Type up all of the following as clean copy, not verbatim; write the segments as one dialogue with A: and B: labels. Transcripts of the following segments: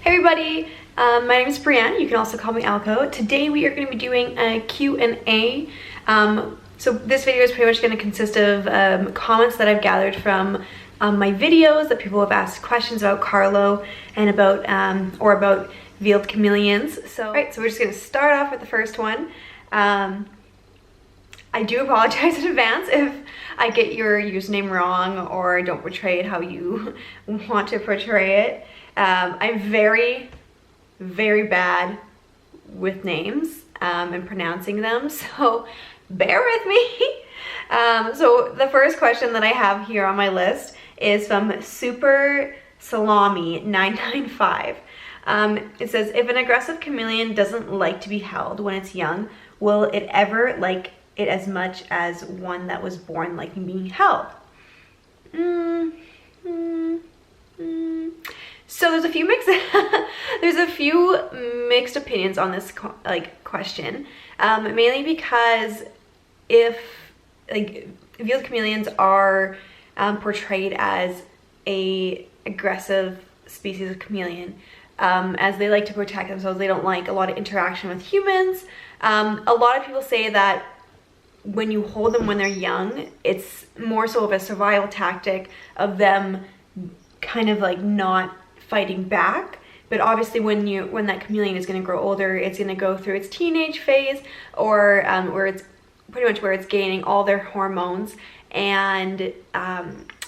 A: Hey everybody, my name is Brienne. You can also call me Owlco. Today we are going to be doing a Q&A. So this video is pretty much going to consist of comments that I've gathered from my videos that people have asked questions about Carlo and about about veiled chameleons. So we're just going to start off with the first one. I do apologize in advance if I get your username wrong or don't portray it how you want to portray it. I'm very, very bad with names and pronouncing them, so bear with me. So the first question that I have here on my list is from Super Salami 995. It says, if an aggressive chameleon doesn't like to be held when it's young, will it ever like it as much as one that was born liking being held? So there's a few mixed opinions on this question, mainly because if veiled chameleons are portrayed as a aggressive species of chameleon, as they like to protect themselves. They don't like a lot of interaction with humans. A lot of people say that when you hold them when they're young, it's more so of a survival tactic of them kind of like not fighting back. But obviously when that chameleon is going to grow older, it's going to go through its teenage phase, or where it's pretty much where it's gaining all their hormones, and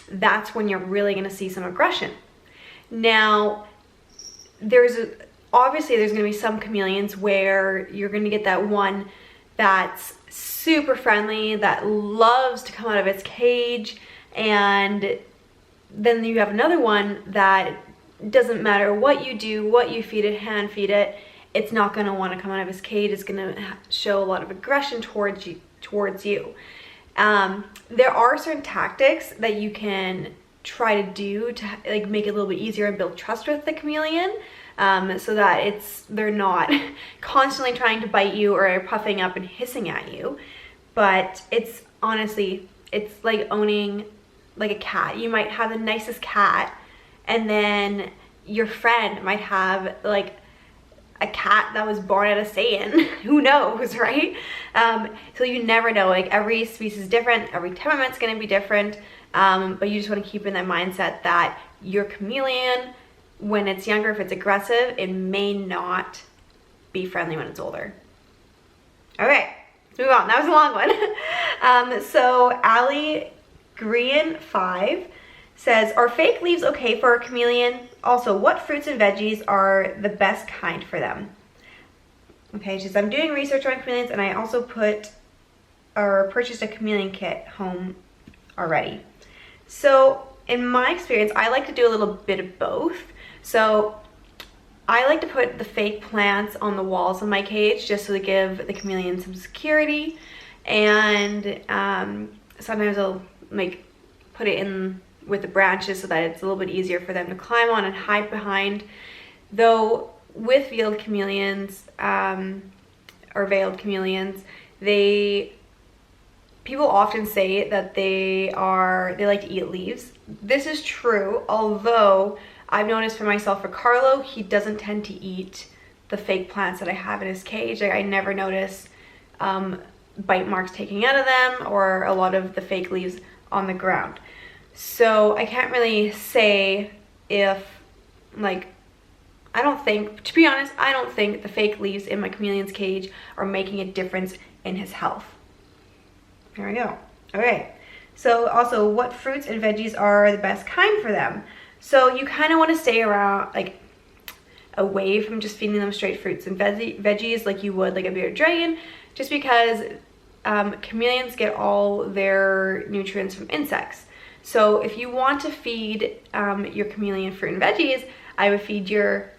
A: that's when you're really going to see some aggression. Now obviously there's going to be some chameleons where you're going to get that one that's super friendly, that loves to come out of its cage, and then you have another one that doesn't matter what you do, what you feed it, hand feed it, it's not going to want to come out of its cage. It's going to show a lot of aggression towards you. There are certain tactics that you can try to do to make it a little bit easier and build trust with the chameleon, so that they're not constantly trying to bite you or puffing up and hissing at you. But it's honestly, it's like owning like a cat. You might have the nicest cat, and then your friend might have like a cat that was born out of Satan. Who knows, right? So you never know. Like, every species is different, every temperament's going to be different, but you just want to keep in that mindset that your chameleon, when it's younger, if it's aggressive, it may not be friendly when it's older. Okay, let's move on. That was a long one. So Ali Green 5 says, are fake leaves okay for a chameleon? Also, what fruits and veggies are the best kind for them? Okay, she says, I'm doing research on chameleons, and I also purchased a chameleon kit home already. So in my experience, I like to do a little bit of both. So I like to put the fake plants on the walls of my cage just to give the chameleon some security, and sometimes I'll put it in with the branches so that it's a little bit easier for them to climb on and hide behind. Though with veiled chameleons, or veiled chameleons, people often say that they like to eat leaves. This is true, although I've noticed for myself, for Carlo, he doesn't tend to eat the fake plants that I have in his cage. I never notice bite marks taking out of them, or a lot of the fake leaves on the ground. So I can't really say if, to be honest, I don't think the fake leaves in my chameleon's cage are making a difference in his health. There we go. Okay. So also, what fruits and veggies are the best kind for them? So you kind of want to stay around, away from just feeding them straight fruits and veggies like you would like a bearded dragon, just because chameleons get all their nutrients from insects. So if you want to feed your chameleon fruit and veggies, I would feed your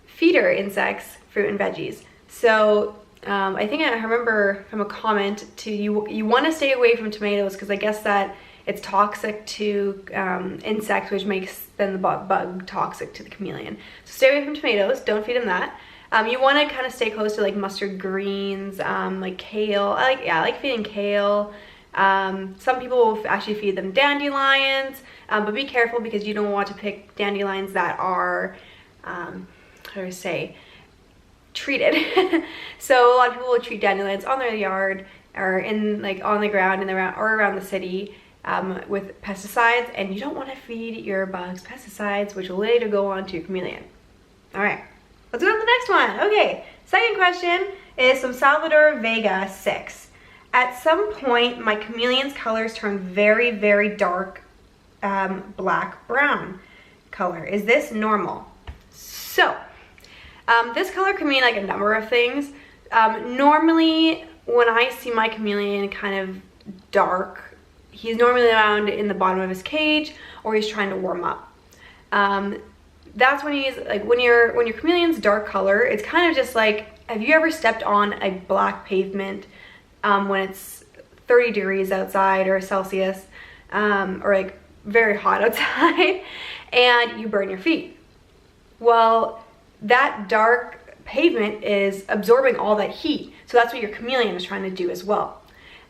A: feeder insects fruit and veggies. So I think I remember from a comment you want to stay away from tomatoes, because I guess that it's toxic to insects, which makes then the bug toxic to the chameleon. So stay away from tomatoes, don't feed them that. You want to kind of stay close to mustard greens, like kale. I like feeding kale. Some people will actually feed them dandelions, but be careful because you don't want to pick dandelions that are how do I say, treated. So a lot of people will treat dandelions on their yard or in like on the ground in the or around the city with pesticides, and you don't want to feed your bugs pesticides, which will later go on to your chameleon. All right, let's go to the next one. Okay, second question is from Salvador Vega 6. At some point, my chameleon's colors turn very, very dark black brown color. Is this normal? So this color can mean like a number of things. Normally when I see my chameleon kind of dark, he's normally around in the bottom of his cage or he's trying to warm up. That's when he's like, when your chameleon's dark color, it's kind of just like, have you ever stepped on a black pavement when it's 30 degrees outside or Celsius, or like very hot outside, and you burn your feet? Well, that dark pavement is absorbing all that heat. So that's what your chameleon is trying to do as well.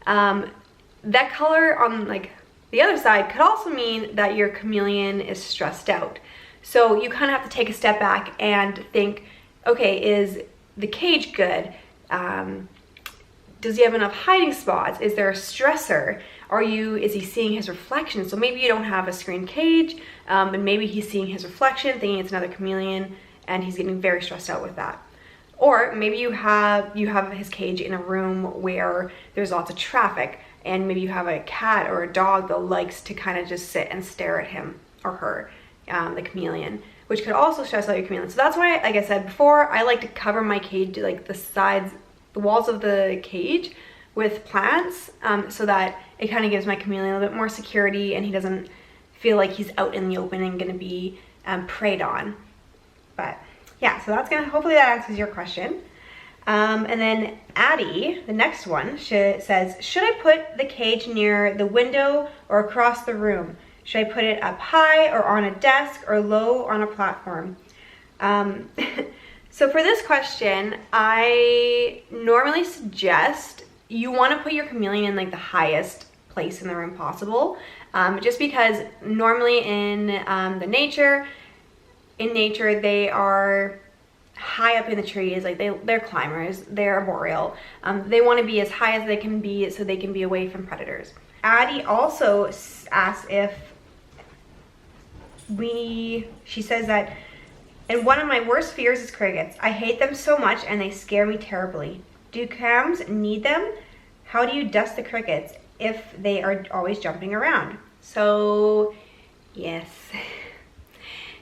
A: That color on like the other side could also mean that your chameleon is stressed out. So you kind of have to take a step back and think, okay, is the cage good? Does he have enough hiding spots? Is there a stressor? Is he seeing his reflection? So maybe you don't have a screen cage, and maybe he's seeing his reflection, thinking it's another chameleon, and he's getting very stressed out with that. Or maybe you have his cage in a room where there's lots of traffic, and maybe you have a cat or a dog that likes to kind of just sit and stare at him or her, the chameleon, which could also stress out your chameleon. So that's why, like I said before, I like to cover my cage, like the walls of the cage with plants, so that it kind of gives my chameleon a little bit more security and he doesn't feel like he's out in the open and gonna be preyed on. But yeah, so hopefully that answers your question. And then Addie, the next one, says, should I put the cage near the window or across the room? Should I put it up high or on a desk or low on a platform? So for this question, I normally suggest you want to put your chameleon in like the highest place in the room possible, just because normally in nature they are high up in the trees, like they're climbers, they're arboreal. They want to be as high as they can be so they can be away from predators. Addie also asked she says that, and one of my worst fears is crickets. I hate them so much and they scare me terribly. Do cams need them? How do you dust the crickets if they are always jumping around? So yes,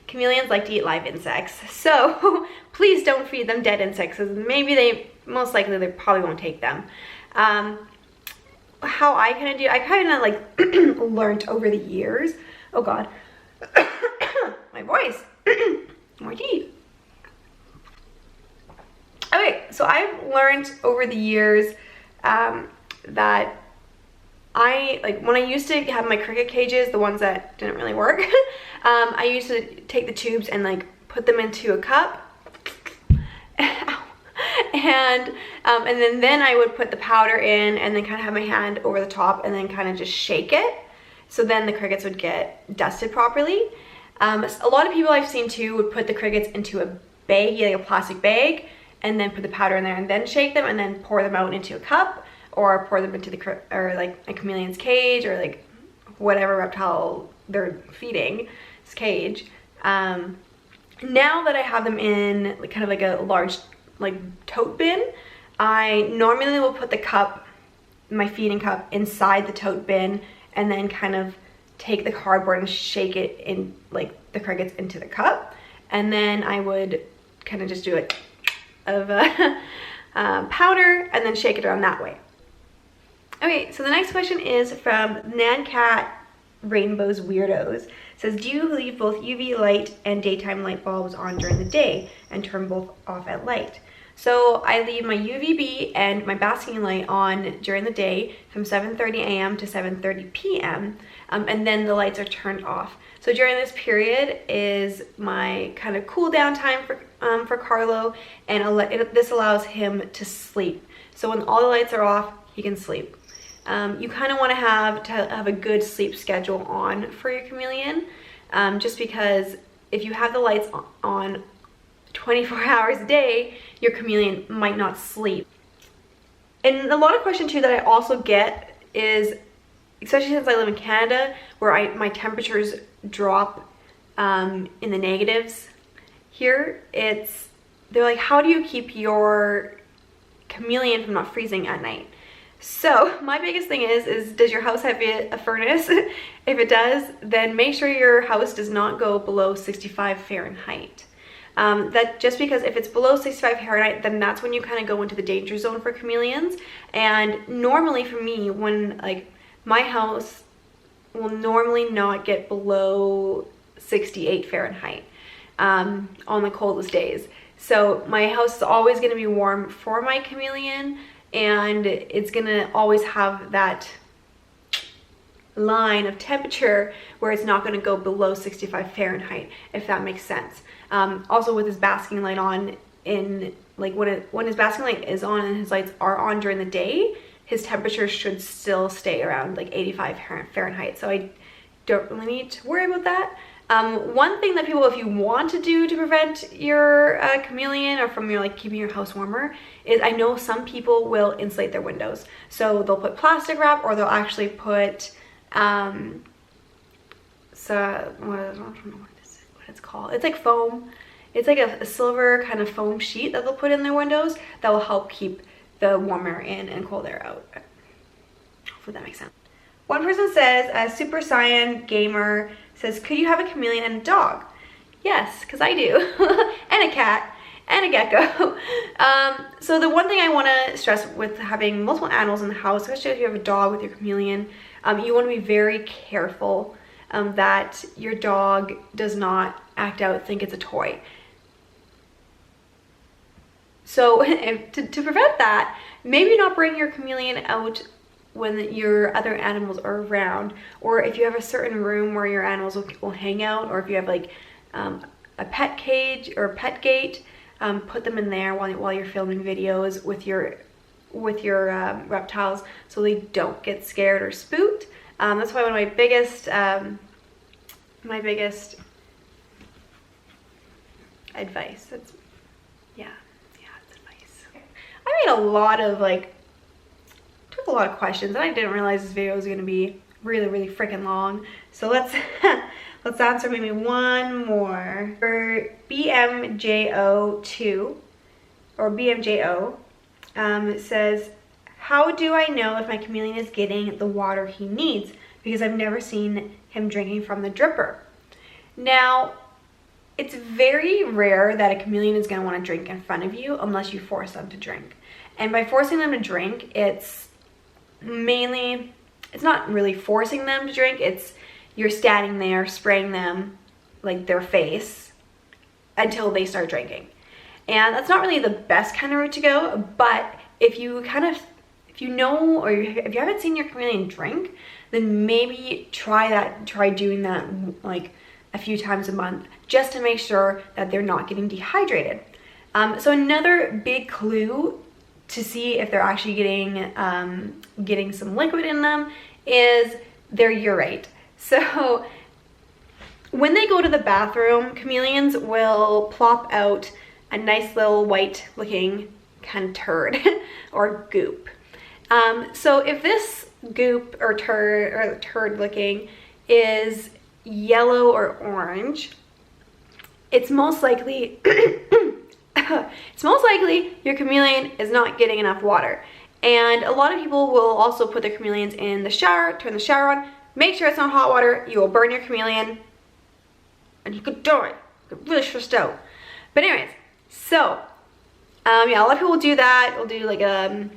A: chameleons like to eat live insects, so please don't feed them dead insects. Most likely they probably won't take them. How I kind of like learned over the years. Oh God, my voice, my teeth. Okay, so I've learned over the years that when I used to have my cricket cages, the ones that didn't really work, I used to take the tubes and like put them into a cup, and then I would put the powder in and then kind of have my hand over the top and then kind of just shake it, so then the crickets would get dusted properly. A lot of people I've seen too would put the crickets into a bag, like a plastic bag, and then put the powder in there and then shake them and then pour them out into a cup, or pour them into like a chameleon's cage, or like whatever reptile they're feeding this cage. Now that I have them in kind of like a large like tote bin, I normally will put my feeding cup inside the tote bin and then kind of take the cardboard and shake it in, like the crickets into the cup, and then I would kind of just do it of powder and then shake it around that way. Okay, so the next question is from Nancat Rainbows Weirdos. It says, do you leave both UV light and daytime light bulbs on during the day and turn both off at light? So I leave my UVB and my basking light on during the day from 7:30 a.m. to 7:30 p.m. And then the lights are turned off. So during this period is my kind of cool down time for Carlo, and this allows him to sleep. So when all the lights are off, he can sleep. You kind of want to have a good sleep schedule on for your chameleon, just because if you have the lights on 24 hours a day, your chameleon might not sleep. And a lot of question too that I also get is, especially since I live in Canada, where my temperatures drop in the negatives. Here, they're like, how do you keep your chameleon from not freezing at night? So my biggest thing is does your house have a furnace? If it does, then make sure your house does not go below 65 Fahrenheit. That just because if it's below 65 Fahrenheit, then that's when you kind of go into the danger zone for chameleons. And normally for me, when like my house will normally not get below 68 Fahrenheit on the coldest days. So my house is always going to be warm for my chameleon, and it's going to always have that line of temperature where it's not going to go below 65 Fahrenheit, if that makes sense. Also with his basking light on, when his basking light is on and his lights are on during the day, his temperature should still stay around like 85 Fahrenheit. So I don't really need to worry about that. One thing that people, if you want to do to prevent your chameleon or from keeping your house warmer, is I know some people will insulate their windows. So they'll put plastic wrap, or they'll actually put I don't know what it's called. It's like foam. It's like a silver kind of foam sheet that they'll put in their windows that will help keep the warm air in and cold air out. Hopefully that makes sense. One person says, Super Saiyan Gamer says, could you have a chameleon and a dog? Yes, because I do. And a cat and a gecko. So the one thing I want to stress with having multiple animals in the house, especially if you have a dog with your chameleon, you want to be very careful that your dog does not act out, think it's a toy. So to prevent that, maybe not bring your chameleon out when your other animals are around, or if you have a certain room where your animals will hang out, or if you have like a pet cage or a pet gate, put them in there while you're filming videos with your reptiles, so they don't get scared or spooked. That's why one of my biggest advice. It's advice. I made a lot of took a lot of questions, and I didn't realize this video was going to be really freaking long. So let's answer maybe one more. For BMJO2 or BMJO, it says, how do I know if my chameleon is getting the water he needs? Because I've never seen him drinking from the dripper. Now, it's very rare that a chameleon is going to want to drink in front of you unless you force them to drink. And by forcing them to drink, it's not really forcing them to drink, it's you're standing there spraying them like their face until they start drinking. And that's not really the best kind of route to go, but if you know, or if you haven't seen your chameleon drink, then maybe try doing that like a few times a month, just to make sure that they're not getting dehydrated. So another big clue to see if they're actually getting some liquid in them is their urate. So when they go to the bathroom, chameleons will plop out a nice little white looking kind of turd or goop. So if this goop or turd looking is yellow or orange, it's most likely your chameleon is not getting enough water. And a lot of people will also put their chameleons in the shower, turn the shower on, make sure it's not hot water. You will burn your chameleon and you could die. You get really stressed out. But anyways, so yeah, a lot of people will do that. They'll do like a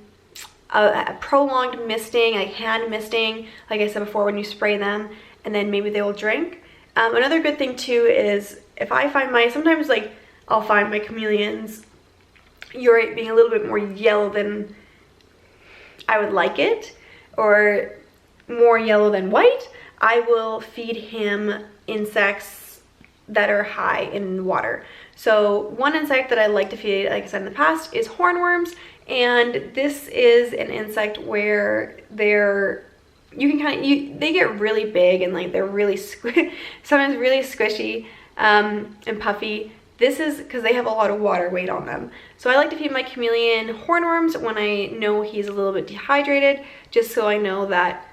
A: prolonged misting, like hand misting, like I said before, when you spray them, and then maybe they will drink. Another good thing too is if I find sometimes I'll find my chameleons urate being a little bit more yellow than I would like it, or more yellow than white, I will feed him insects that are high in water. So one insect that I like to feed, like I said in the past, is hornworms, and this is an insect where they get really big and they're really sometimes really squishy and puffy, This is because they have a lot of water weight on them. So I like to feed my chameleon hornworms when I know he's a little bit dehydrated, just so I know that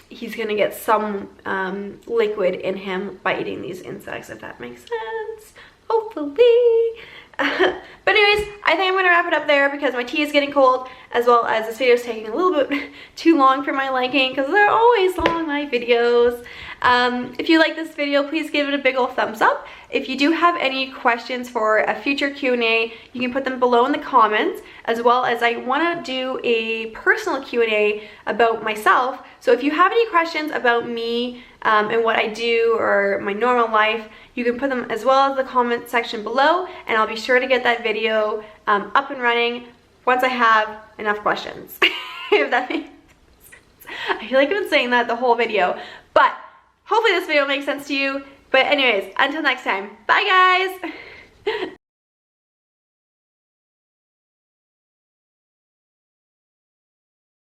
A: he's gonna get some liquid in him by eating these insects, if that makes sense, hopefully. But anyways, I think I'm gonna wrap it up there because my tea is getting cold, as well as this video is taking a little bit too long for my liking, because they're always long, my videos. If you like this video, please give it a big old thumbs up. If you do have any questions for a future Q&A, you can put them below in the comments, as well as I want to do a personal Q&A about myself. So if you have any questions about me and what I do or my normal life, you can put them as well as the comment section below, and I'll be sure to get that video up and running once I have enough questions. If that makes sense. I feel like I've been saying that the whole video, but hopefully this video makes sense to you. But anyways, until next time, bye guys!